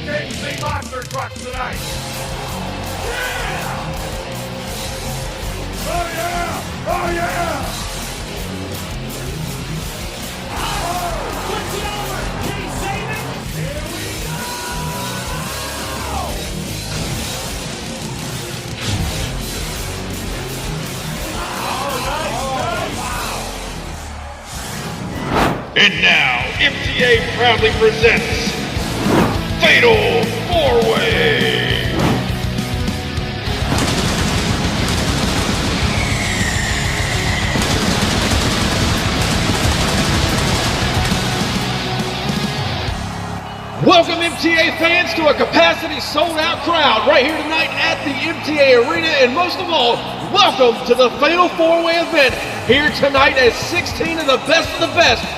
Big monster trucks tonight. Yeah! Oh yeah! Oh yeah! Puts it over. Can he save it? Here we go! And now, MTA proudly presents Fatal 4-Way. Welcome MTA fans to a capacity sold out crowd right here tonight at the MTA Arena, and most of all, welcome to the Fatal 4-Way event here tonight as 16 of the best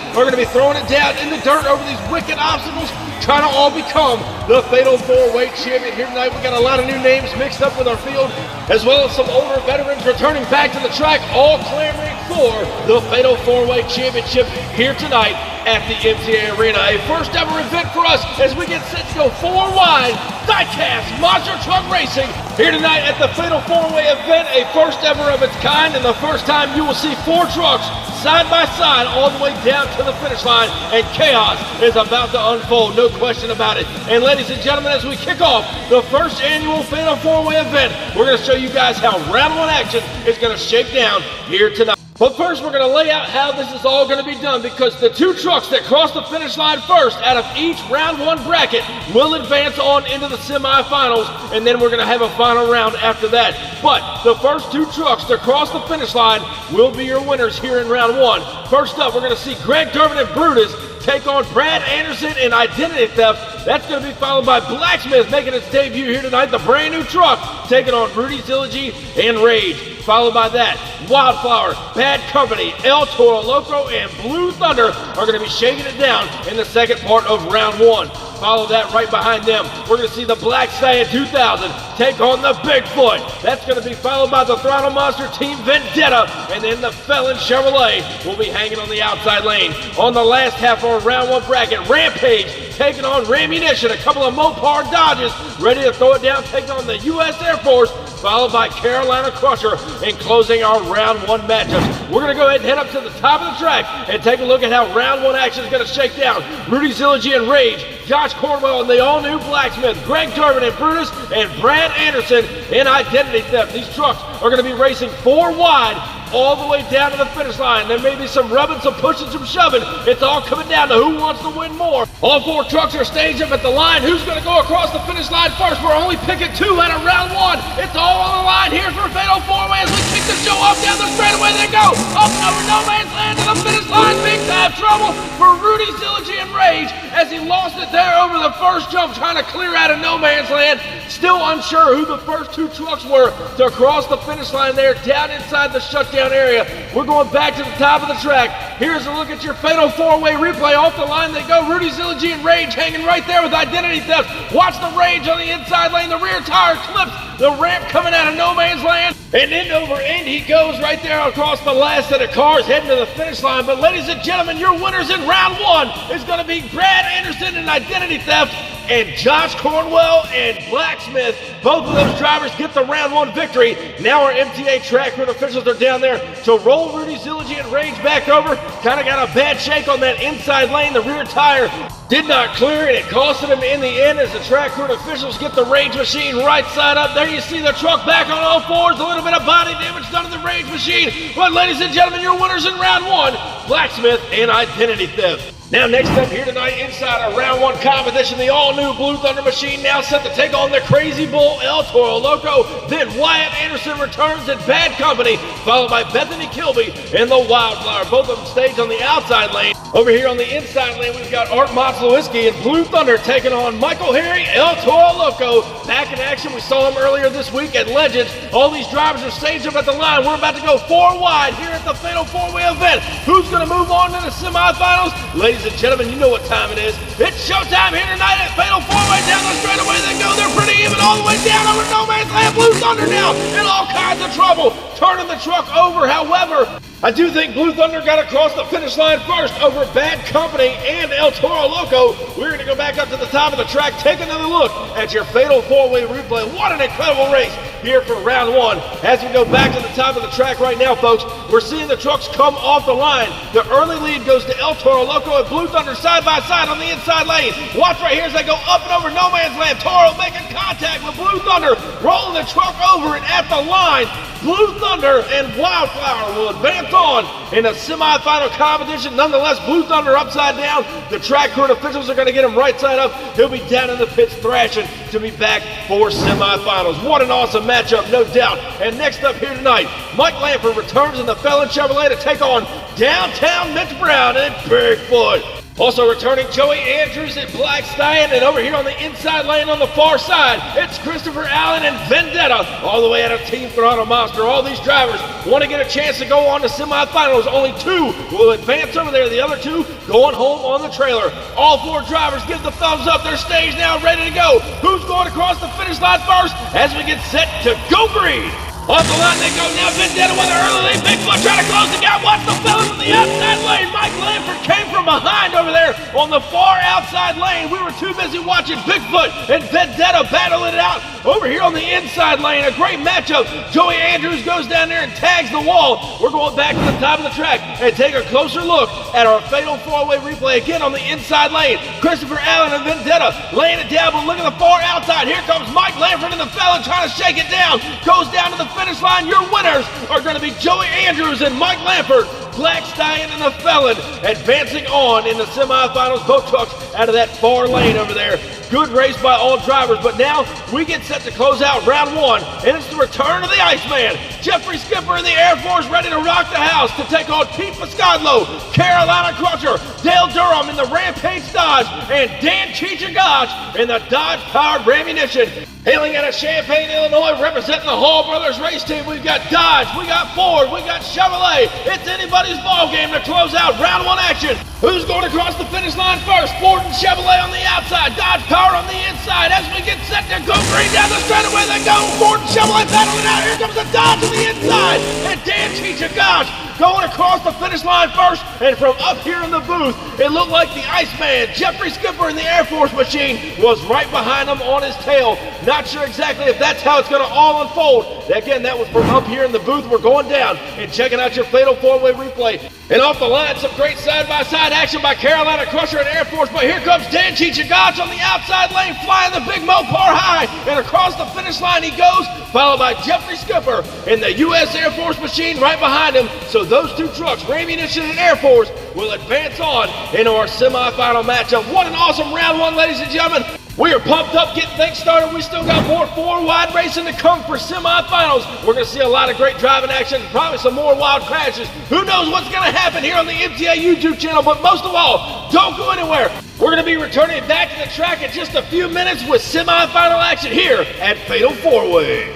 are going to be throwing it down in the dirt over these wicked obstacles, trying to all become the Fatal 4-Way champion here tonight. We got a lot of new names mixed up with our field, as well as some older veterans returning back to the track, all clamoring for the Fatal 4-Way championship here tonight at the MTA Arena. A first ever event for us as we get set to go 4 wide Diecast monster truck racing here tonight at the Fatal 4-Way event, a first ever of its kind, and the first time you will see 4 trucks side by side all the way down to the finish line, and chaos is about to unfold, no question about it. And ladies and gentlemen, as we kick off the first annual Fatal 4-Way event, we're going to show you guys how round 1 action is going to shake down here tonight. But first, we're going to lay out how this is all going to be done, because the 2 trucks that cross the finish line first out of each round 1 bracket will advance on into the semifinals, and then we're going to have a final round after that. But the first 2 trucks to cross the finish line will be your winners here in round 1. First up, we're going to see Greg Durbin and Brutus take on Brad Anderson in Identity Theft. That's going to be followed by Blacksmith making its debut here tonight, the brand new truck, taking on Rudy Zilligy and Rage. Followed by that, Wildflower, Bad Company, El Toro Loco, and Blue Thunder are going to be shaking it down in the second part of round 1. Follow that right behind them. We're going to see the Black Stallion 2000 take on the Bigfoot. That's going to be followed by the Throttle Monster Team Vendetta, and then the Felon Chevrolet will be hanging on the outside lane. On the last half of our round 1 bracket, Rampage taking on Rammunition, a couple of Mopar Dodges ready to throw it down, taking on the U.S. Air Force, followed by Carolina Crusher, and closing our round 1 matchups. We're going to go ahead and head up to the top of the track and take a look at how round 1 action is going to shake down. Rudy Zilligy and Rage, Josh Cornwell and the all-new Blacksmith, Greg Durbin and Brutus, and Brad Anderson in Identity Theft. These trucks are going to be racing 4 wide all the way down to the finish line. There may be some rubbing, some pushing, some shoving. It's all coming down to who wants to win more. All 4 trucks are staged up at the line. Who's going to go across the finish line first? We're only picking 2 out of round 1. It's all on the line here for Fatal 4-Way as we kick the show off down the straightaway. They go up over no man's land to the finish line. Big time trouble for Rudy Zilligy and Rage as he lost it there over the first jump, trying to clear out of no man's land. Still unsure who the first 2 trucks were to cross the finish line there down inside the shutdown area. We're going back to the top of the track. Here's a look at your Fatal 4-Way replay. Off the line they go. Rudy Zilligy and Rage hanging right there with Identity Theft. Watch the Rage on the inside lane. The rear tire clips the ramp coming out of no man's land. And end over end he goes right there across the last set of cars heading to the finish line. But ladies and gentlemen, your winners in round 1 is going to be Brad Anderson in Identity Theft and Josh Cornwell and Blacksmith. Both of those drivers get the round 1 victory. Now our MTA track crew officials are down there to roll Rudy Zilligy and Rage back over. Kind of got a bad shake on that inside lane. The rear tire did not clear, and it costed him in the end as the track crew officials get the Rage machine right side up. There you see the truck back on all 4s. A little bit of body damage done to the Rage machine. But ladies and gentlemen, your winners in round 1, Blacksmith and Identity Theft. Now next up here tonight inside our round 1 competition, the all-new Blue Thunder machine now set to take on the Crazy Bull El Toro Loco. Then Wyatt Anderson returns in Bad Company, followed by Bethany Kilby and the Wildflower. Both of them staged on the outside lane. Over here on the inside lane, we've got Art Motzlewiski and Blue Thunder taking on Michael Harry, El Toro Loco. Back in action, we saw him earlier this week at Legends. All these drivers are staged up at the line. We're about to go 4 wide here at the Fatal 4-Way event. Who's going to move on to the semifinals? Ladies and gentlemen, you know what time it is. It's showtime here tonight at Fatal 4-Way. Down the straightaway they go. They're pretty even all the way down over no man's land. Blue Thunder now in all kinds of trouble, turning the truck over. However, I do think Blue Thunder got across the finish line first over Bad Company and El Toro Loco. We're going to go back up to the top of the track, take another look at your fatal four-way replay. What an incredible race here for round one. As we go back to the top of the track right now, folks, we're seeing the trucks come off the line. The early lead goes to El Toro Loco and Blue Thunder side by side on the inside lane. Watch right here as they go up and over no man's land. Toro making contact with Blue Thunder, rolling the truck over and at the line. Blue Thunder and Wildflower will advance on in a semifinal competition. Nonetheless, Blue Thunder upside down. The track crew and officials are going to get him right side up. He'll be down in the pits thrashing to be back for semifinals. What an awesome matchup, no doubt. And next up here tonight, Mike Lamford returns in the Felon Chevrolet to take on downtown Mitch Brown and Bigfoot. Also returning, Joey Andrews at Black Stallion, and over here on the inside lane on the far side, it's Christopher Allen and Vendetta, all the way out of Team Throttle Monster. All these drivers want to get a chance to go on to semifinals. Only two will advance over there, the other two going home on the trailer. All four drivers give the thumbs up. They're staged now, ready to go. Who's going across the finish line first as we get set to go green? Off the line they go now. Vendetta with an early lead. Bigfoot trying to close the gap. Watch the fellas on the outside lane. Mike Lamford came from behind over there on the far outside lane. We were too busy watching Bigfoot and Vendetta battling it out over here on the inside lane. A great matchup. Joey Andrews goes down there and tags the wall. We're going back to the top of the track and take a closer look at our fatal four-way replay again on the inside lane. Christopher Allen and Vendetta laying it down, but look at the far outside. Here comes Mike Lamford and the Felon trying to shake it down. Goes down to the finish line. Your winners are going to be Joey Andrews and Mike Lamford. Black Stallion and the Felon advancing on in the semifinals. Both trucks out of that far lane over there. Good race by all drivers, but now we get set to close out round one, and it's the return of the Iceman. Jeffrey Skipper in the Air Force ready to rock the house to take on Pete Piscadlo, Carolina Crusher, Dale Durham in the Rampage Dodge, and Dan Cheechagach in the Dodge-powered Rammunition. Hailing out of Champaign, Illinois, representing the Hall Brothers race team, we've got Dodge, we got Ford, we got Chevrolet. It's anybody's ball game to close out round one action. Who's going across the finish line first? Ford and Chevrolet on the outside, Dodge Power on the inside. As we get set to go green down the straightaway, they go. Ford and Chevrolet battling out. Here comes the Dodge on the inside, and Dan Cheechagach going across the finish line first. And from up here in the booth, it looked like the Iceman, Jeffrey Skipper in the Air Force machine, was right behind him on his tail. Not sure exactly if that's how it's going to all unfold. Again, that was from up here in the booth. We're going down and checking out your fatal four-way replay. And off the line, some great side-by-side action by Carolina Crusher and Air Force. But here comes Dan Cheechagach on the outside lane, flying the big Mopar high. And across the finish line he goes, followed by Jeffrey Skipper in the U.S. Air Force machine right behind him. So those two trucks, Rammunition and Air Force, will advance on into our semifinal matchup. What an awesome round one, ladies and gentlemen. We are pumped up, getting things started. We still got more four-wide racing to come for semifinals. We're going to see a lot of great driving action, probably some more wild crashes. Who knows what's going to happen here on the MTA YouTube channel, but most of all, don't go anywhere. We're going to be returning back to the track in just a few minutes with semifinal action here at Fatal Four-Way.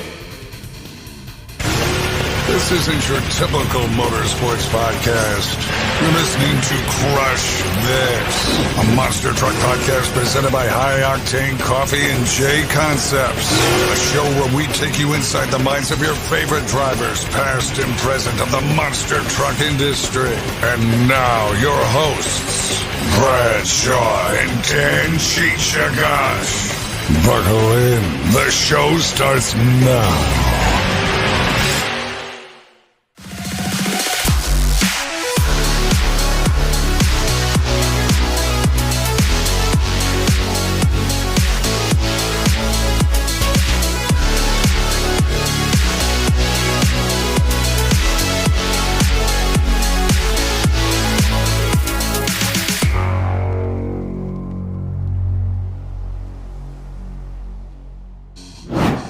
This isn't your typical motorsports podcast. You're listening to Crush This, a monster truck podcast presented by High Octane Coffee and J Concepts. A show where we take you inside the minds of your favorite drivers, past and present, of the monster truck industry. And now, your hosts, Brad Shaw and Dan Cheechagach. Buckle in. The show starts now.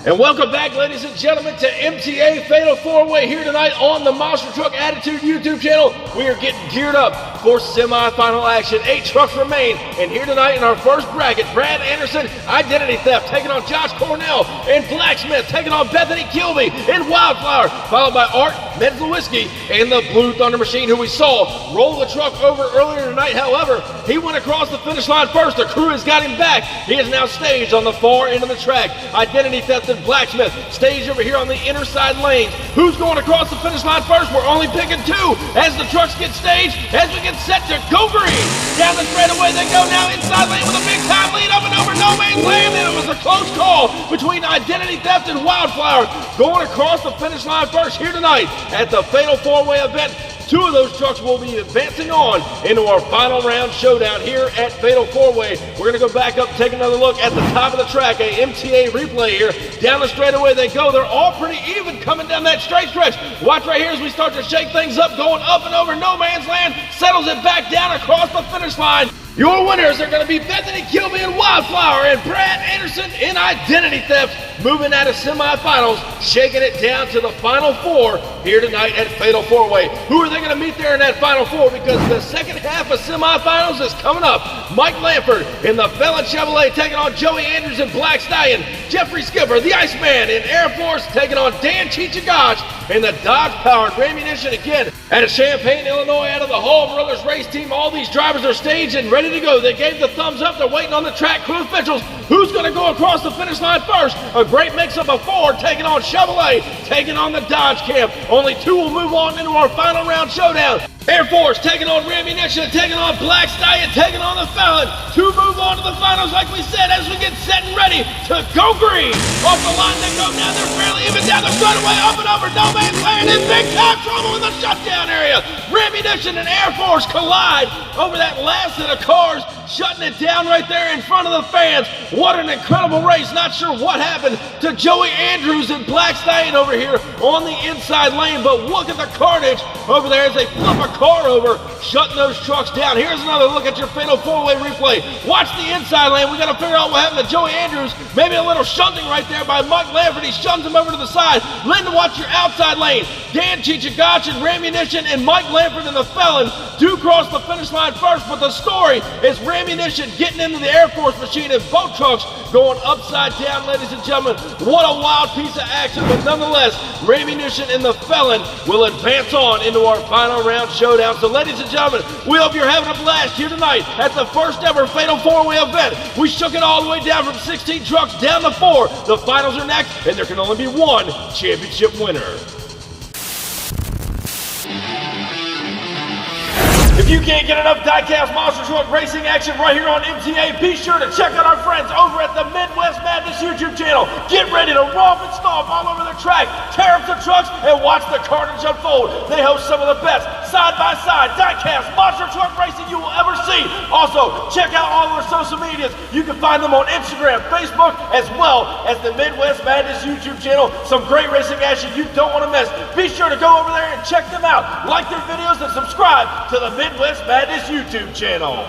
And welcome back, ladies and gentlemen, to MTA Fatal 4-Way here tonight on the Monster Truck Attitude YouTube channel. We are getting geared up for semifinal action. 8 trucks remain, and here tonight in our first bracket, Brad Anderson, Identity Theft, taking on Josh Cornell, and Blacksmith, taking on Bethany Kilby, and Wildflower, followed by Art Menzlewski, and the Blue Thunder Machine, who we saw roll the truck over earlier tonight. However, he went across the finish line first. The crew has got him back. He is now staged on the far end of the track. Identity Theft Anderson, Blacksmith, stage over here on the inner side lanes. Who's going across the finish line first? We're only picking two as the trucks get staged, as we get set to go green. Down the straightaway they go now, inside lane with a big time lead up and over no man's land, and it was a close call between Identity Theft and Wildflower going across the finish line first here tonight at the Fatal 4-Way event. Two of those trucks will be advancing on into our final round showdown here at Fatal 4-Way. We're going to go back up, take another look at the top of the track, a MTA replay here. Down the straightaway they go. They're all pretty even coming down that straight stretch. Watch right here as we start to shake things up, going up and over no man's land, settles it back down across the finish line. Your winners are going to be Bethany Kilby and Wildflower and Brad Anderson in Identity Theft, moving out of semifinals, shaking it down to the final four here tonight at Fatal 4-Way. Who are they going to meet there in that final four? Because the second half of semifinals is coming up. Mike Lanford in the Felon Chevrolet taking on Joey Andrews in Black Stallion. Jeffrey Skipper, the Iceman in Air Force, taking on Dan Chichagach in the Dodge-powered Rammunition again. Out of Champaign, Illinois, out of the Hall Brothers race team, all these drivers are staged and ready to go. They gave the thumbs up. They're waiting on the track crew officials. Who's going to go across the finish line first? A great mix-up of Ford taking on Chevrolet, taking on the Dodge camp. Only two will move on into our final round showdown. Air Force taking on Rammunition, taking on Black Stallion, taking on the Felon. Two move on to the finals, like we said, as we get set and ready to go green. Off the line they go now. They're fairly even down the straightaway, up and over no man's land, in big time trouble in the shutdown area. Rammunition and Air Force collide over that last set of cars, shutting it down right there in front of the fans. What an incredible race. Not sure what happened to Joey Andrews and Black Stallion over here on the inside lane, but look at the carnage over there as they flip a car over, shutting those trucks down. Here's another look at your Fatal 4-Way replay. Watch the inside lane. We got to figure out what happened to Joey Andrews. Maybe a little shunting right there by Mike Lanford. He shuns him over to the side. Lyndon, watch your outside lane. Dan Chichagach and Rammunition and Mike Lanford and the Felon do cross the finish line first, but the story is Rammunition getting into the Air Force machine and both trucks going upside down, ladies and gentlemen. What a wild piece of action, but nonetheless, Rammunition and the Felon will advance on into our final round showdown. So ladies and gentlemen, we hope you're having a blast here tonight at the first ever Fatal 4-Way event. We shook it all the way down from 16 trucks down to 4. The finals are next, and there can only be one championship winner. If you can't get enough Diecast Monster Truck Racing action right here on MTA, be sure to check out our friends over at the Midwest Madness YouTube channel. Get ready to romp and stomp all over the track, tear up the trucks, and watch the carnage unfold. They host some of the best side-by-side Diecast Monster Truck Racing you will ever see. Also, check out all of our social medias. You can find them on Instagram, Facebook, as well as the Midwest Madness YouTube channel. Some great racing action you don't want to miss. Be sure to go over there and check them out. Like their videos and subscribe to the Midwest Madness YouTube channel.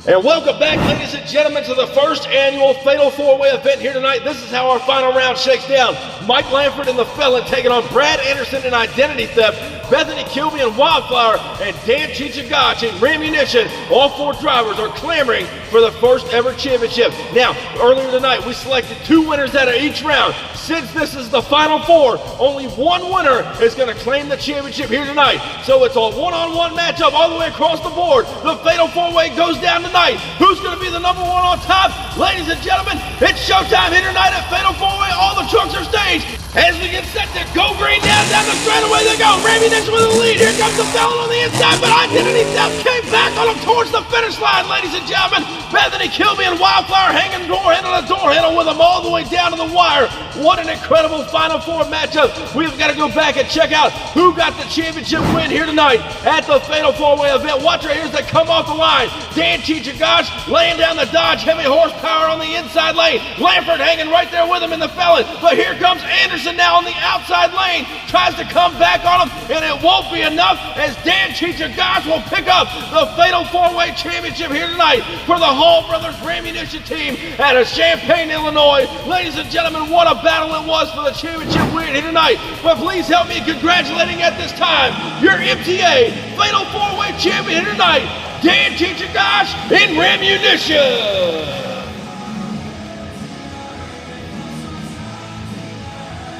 And welcome back, ladies and gentlemen, to the first annual Fatal 4-Way event here tonight. This is how our final round shakes down. Mike Lanford and the Felon taking on Brad Anderson in Identity Theft, Bethany Kilby and Wildflower, and Dan Chichagach and Rammunition. All four drivers are clamoring for the first ever championship. Now, earlier tonight, we selected two winners out of each round. Since this is the final four, only one winner is going to claim the championship here tonight. So it's a one-on-one matchup all the way across the board. The Fatal 4-Way goes down tonight. Who's going to be the number one on top? Ladies and gentlemen, it's showtime here tonight at Fatal 4-Way. All the trucks are staged. As we get set to go green down the straightaway they go. Rammunition with the lead. Here comes the Felon on the inside, but Identity Theft came back on him towards the finish line, ladies and gentlemen. Bethany Kilby and Wildflower hanging door handle to door handle with them all the way down to the wire. What an incredible Final Four matchup. We've got to go back and check out who got the championship win here tonight at the Fatal 4-Way event. Watch right here as they come off the line. Dan Chichagach laying down the Dodge heavy horsepower on the inside lane. Lanford hanging right there with him in the Felon. But here comes Anderson now on the outside lane. Tries to come back on him, and it won't be enough as Dan Chichagos will pick up the Fatal 4-Way Championship here tonight for the Hall Brothers Ammunition team out of Champaign, Illinois. Ladies and gentlemen, what a battle it was for the championship win here tonight. But please help me in congratulating at this time your MTA Fatal 4-Way Champion here tonight, Dan Chichagos in Ammunition.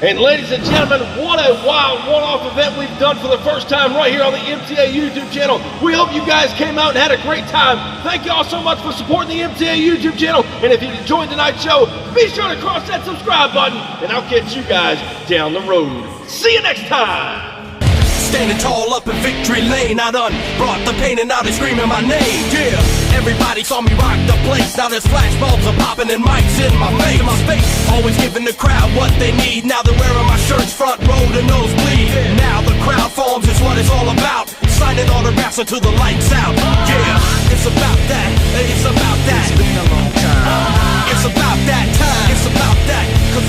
And ladies and gentlemen, what a wild one-off event we've done for the first time right here on the MTA YouTube channel. We hope you guys came out and had a great time. Thank you all so much for supporting the MTA YouTube channel. And if you enjoyed tonight's show, be sure to cross that subscribe button, and I'll catch you guys down the road. See you next time. Standing tall up in victory lane, I done brought the pain and now they screaming my name. Yeah, everybody saw me rock the place. Now there's flashbulbs are popping and mics in my face. Always giving the crowd what they need. Now they're wearing my shirts front row to nosebleed. Now the crowd forms is what it's all about. Signing autographs until the lights out. Yeah, it's about that. It's about that. It's been a long time. It's about that time. It's about that. 'Cause